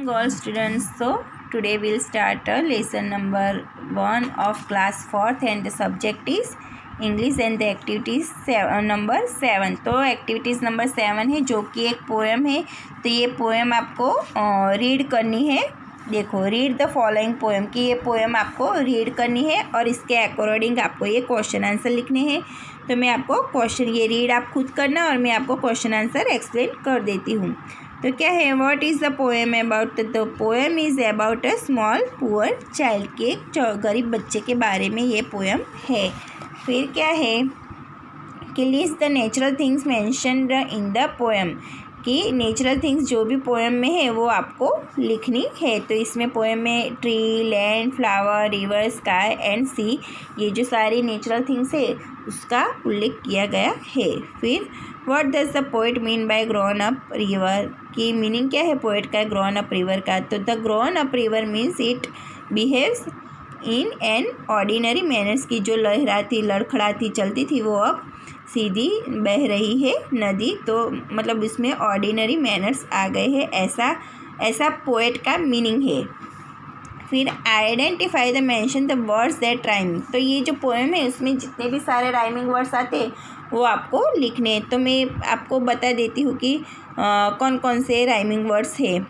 morning all students. So today we'll start lesson number 1 of class 4th and the subject is English and the activities number 7. तो activities number 7 है जो कि एक poem है. तो ये पोएम आपको रीड करनी है. देखो, रीड द फॉलोइंग पोएम कि ये पोएम आपको रीड करनी है और इसके अकॉर्डिंग आपको ये क्वेश्चन आंसर लिखने हैं. तो मैं आपको क्वेश्चन ये रीड आप खुद करना और मैं आपको क्वेश्चन आंसर एक्सप्लेन कर देती हूँ. तो क्या है, what is the poem about? The poem is about a small poor child के एक गरीब बच्चे के बारे में ये पोएम है. फिर क्या है कि list the natural things mentioned in the poem कि नेचुरल थिंग्स जो भी पोएम में है वो आपको लिखनी है. तो इसमें पोएम में tree, land, flower, river, sky and sea, ये जो सारी नेचुरल थिंग्स है उसका उल्लेख किया गया है. फिर what does the poet mean by grown up river की मीनिंग क्या है पोएट का ग्रोन अप रिवर का? तो the grown up river means it behaves in an ordinary manners की जो लहराती लड़खड़ाती चलती थी वो अब सीधी बह रही है नदी. तो मतलब इसमें ऑर्डिनरी मैनर्स आ गए हैं, ऐसा पोएट का मीनिंग है. फिर identify the mention the words that rhyme. तो ये जो पोएम है उसमें जितने भी सारे राइमिंग वर्ड्स आते हैं वो आपको लिखने हैं. तो मैं आपको बता देती हूँ कि कौन कौन से राइमिंग वर्ड्स है.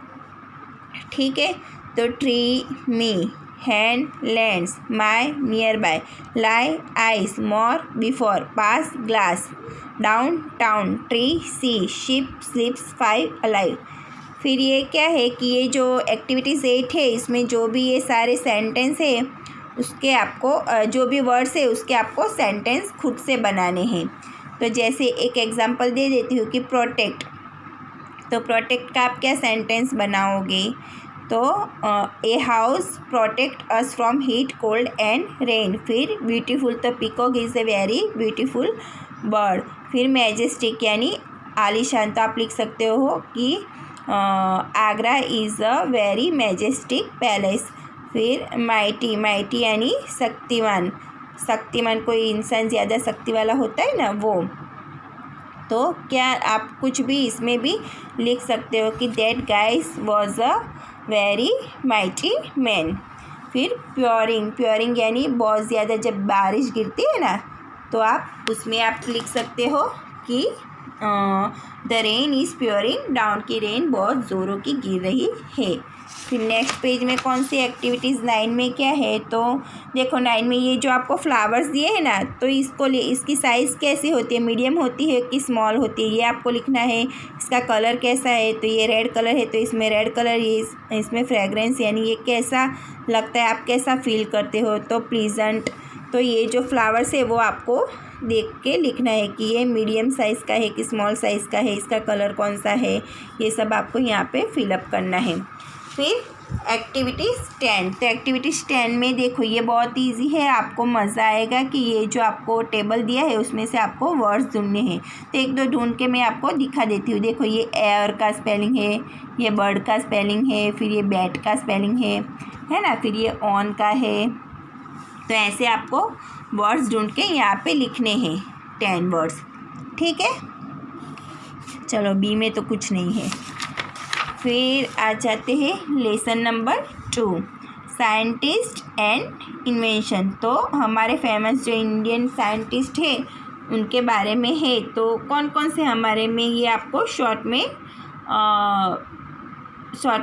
ठीक है, तो tree, me, hand, lands, my, nearby, lie, ice, more, before, pass, glass, down, town, tree, sea, ship, slips, five, alive. फिर ये क्या है कि ये जो एक्टिविटीज़ 8 है इसमें जो भी ये सारे सेंटेंस है उसके आपको जो भी वर्ड्स है उसके आपको सेंटेंस खुद से बनाने हैं. तो जैसे एक एग्जांपल दे देती हूँ कि प्रोटेक्ट. तो प्रोटेक्ट का आप क्या सेंटेंस बनाओगे? तो a house protect us from heat, cold and rain. फिर ब्यूटीफुल, तो peacock is a very beautiful bird. फिर मैजेस्टिक यानी आलीशान, तो आप लिख सकते हो कि Agra is a very majestic palace. फिर माइटी यानी शक्तिमान कोई इंसान ज़्यादा शक्ति वाला होता है ना वो. तो क्या आप कुछ भी इसमें भी लिख सकते हो कि that guys was a very mighty man. फिर प्योरिंग यानी बहुत ज़्यादा जब बारिश गिरती है ना तो आप उसमें आप लिख सकते हो कि द रेन इज़ प्योरिंग डाउन की रेन बहुत ज़ोरों की गिर रही है. फिर नेक्स्ट पेज में कौन सी एक्टिविटीज़ 9 में क्या है? तो देखो 9 में ये जो आपको फ्लावर्स दिए हैं ना तो इसकी साइज़ कैसी होती है, मीडियम होती है कि स्मॉल होती है, ये आपको लिखना है. इसका कलर कैसा है? तो ये रेड कलर है तो इसमें रेड कलर, ये इसमें फ्रेगरेंस यानी ये कैसा लगता है, आप कैसा फील करते हो? तो प्लीजेंट. तो ये जो फ्लावर्स है वो आपको देख के लिखना है कि ये मीडियम साइज़ का है कि स्मॉल साइज़ का है, इसका कलर कौन सा है, ये सब आपको यहाँ पे फिलअप करना है. फिर एक्टिविटीज़ 10. तो एक्टिविटीज़ 10 में देखो ये बहुत इजी है, आपको मज़ा आएगा कि ये जो आपको टेबल दिया है उसमें से आपको वर्ड्स ढूंढने हैं. तो एक दो ढूंढ के मैं आपको दिखा देती हूँ. देखो ये एयर का स्पेलिंग है, ये बर्ड का स्पेलिंग है, फिर ये बैट का स्पेलिंग है ना, फिर ये ऑन का है. तो ऐसे आपको वर्ड्स ढूंढ के यहाँ पे लिखने हैं 10 वर्ड्स. ठीक है, चलो बी में तो कुछ नहीं है. फिर आ जाते हैं lesson number 2, scientist and invention. तो हमारे फेमस जो इंडियन साइंटिस्ट है उनके बारे में है. तो कौन कौन से हमारे में ये आपको शॉर्ट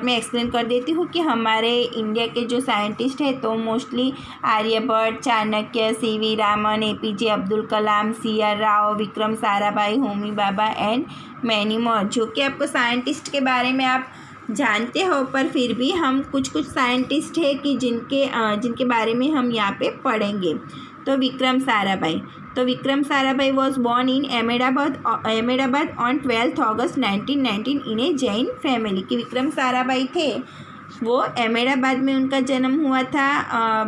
में एक्सप्लेन कर देती हूँ कि हमारे इंडिया के जो साइंटिस्ट है तो mostly Aryabhata, Chanakya, C V Raman, A P J Abdul Kalam, C R Rao, Vikram Sarabhai, Homi Bhabha and many more. जो कि आपको साइंटिस्ट के बारे में आप जानते हो पर फिर भी हम कुछ साइंटिस्ट है कि जिनके बारे में हम यहाँ पे पढ़ेंगे. तो विक्रम साराभाई. तो Vikram Sarabhai was born in Ahmedabad on 12 August 1919 in A Jain family. कि विक्रम साराभाई थे वो अहमदाबाद में उनका जन्म हुआ था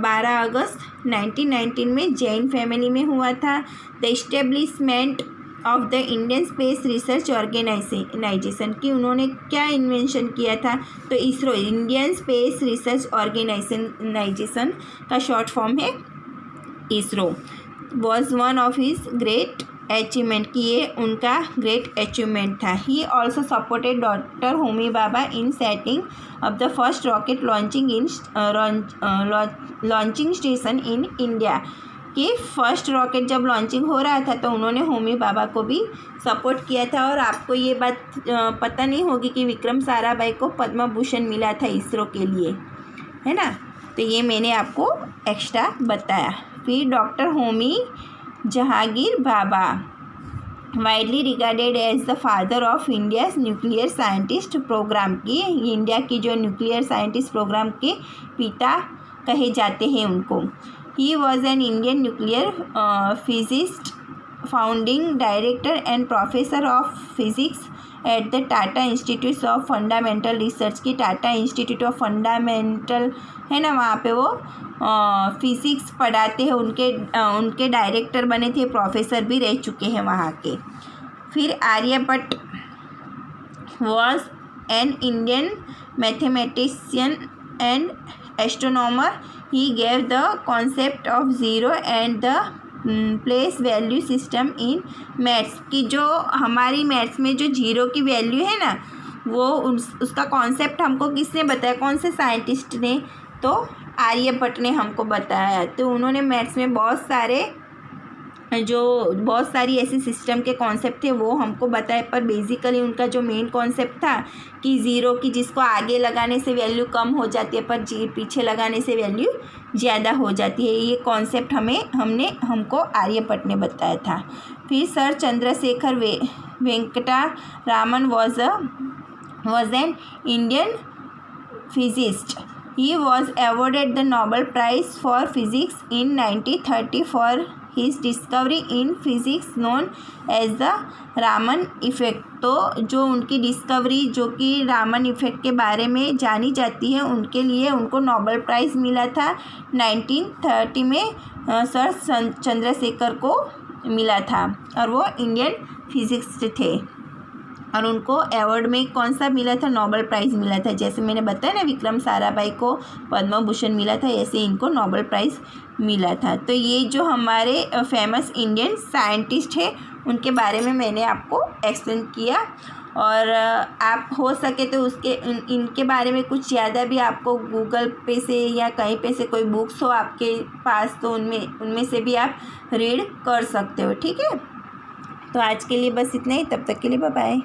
12 अगस्त 1919 में जैन फैमिली में हुआ था. The establishment of the Indian space research organisation की उन्होंने क्या इन्वेंशन किया था? तो ISRO, Indian space research organisation का शॉर्ट फॉर्म है ISRO. Was one of his great achievement कि ये उनका ग्रेट अचीवमेंट था। He also supported doctor Homi Bhabha in setting of the first rocket launching station in India, कि फर्स्ट रॉकेट जब launching हो रहा था तो उन्होंने होमी भाभा को भी सपोर्ट किया था। और आपको ये बात पता नहीं होगी कि विक्रम साराभाई को पद्म भूषण मिला था इसरो के लिए, है ना। तो ये मैंने आपको एक्स्ट्रा बताया। फिर doctor Homi Jehangir Bhabha, widely regarded as the father of India nuclear scientist programme, की इंडिया की जो न्यूक्लियर साइंटिस्ट प्रोग्राम के पिता कहे जाते हैं उनको। He was an Indian nuclear physicist, founding director and professor of physics at the Tata institute of fundamental research, की टाटा इंस्टीट्यूट ऑफ फंडामेंटल है ना, वहाँ पे वो फिज़िक्स पढ़ाते हैं। उनके डायरेक्टर बने थे, प्रोफेसर भी रह चुके हैं वहाँ के। फिर Aryabhata was an Indian mathematician and astronomer. He gave the concept of zero and the place value system in maths, की जो हमारी मैथ्स में जो जीरो की वैल्यू है ना, वो उसका कॉन्सेप्ट हमको किसने बताया, कौन से साइंटिस्ट ने, तो आर्यभट्ट ने हमको बताया। तो उन्होंने मैथ्स में बहुत सारी ऐसी सिस्टम के कॉन्सेप्ट थे वो हमको बताए, पर बेसिकली उनका जो मेन कॉन्सेप्ट था कि ज़ीरो की जिसको आगे लगाने से वैल्यू कम हो जाती है पर पीछे लगाने से वैल्यू ज़्यादा हो जाती है, ये कॉन्सेप्ट हमको आर्यभट्ट ने बताया था। फिर sir Chandrashekhar Venkata Raman was an Indian physicist. He was awarded the Nobel Prize for Physics in 1930 for his discovery in physics known as the Raman effect। तो जो उनकी डिस्कवरी जो कि रामन इफ़ेक्ट के बारे में जानी जाती है, उनके लिए उनको नोबेल प्राइज़ मिला था 1930 में। सर चंद्रशेखर को मिला था और वो इंडियन फिजिक्स थे, और उनको अवार्ड में कौन सा मिला था, नोबेल प्राइज़ मिला था। जैसे मैंने बताया ना विक्रम साराभाई को पद्म भूषण मिला था, ऐसे इनको नोबेल प्राइज़ मिला था। तो ये जो हमारे फेमस इंडियन साइंटिस्ट है उनके बारे में मैंने आपको एक्सप्लेन किया। और आप हो सके तो इनके बारे में कुछ ज़्यादा भी आपको गूगल पे से या कहीं पे से कोई बुक्स हो आपके पास तो उनमें से भी आप रीड कर सकते हो, ठीक है। तो आज के लिए बस इतना ही, तब तक के लिए बाय बाय।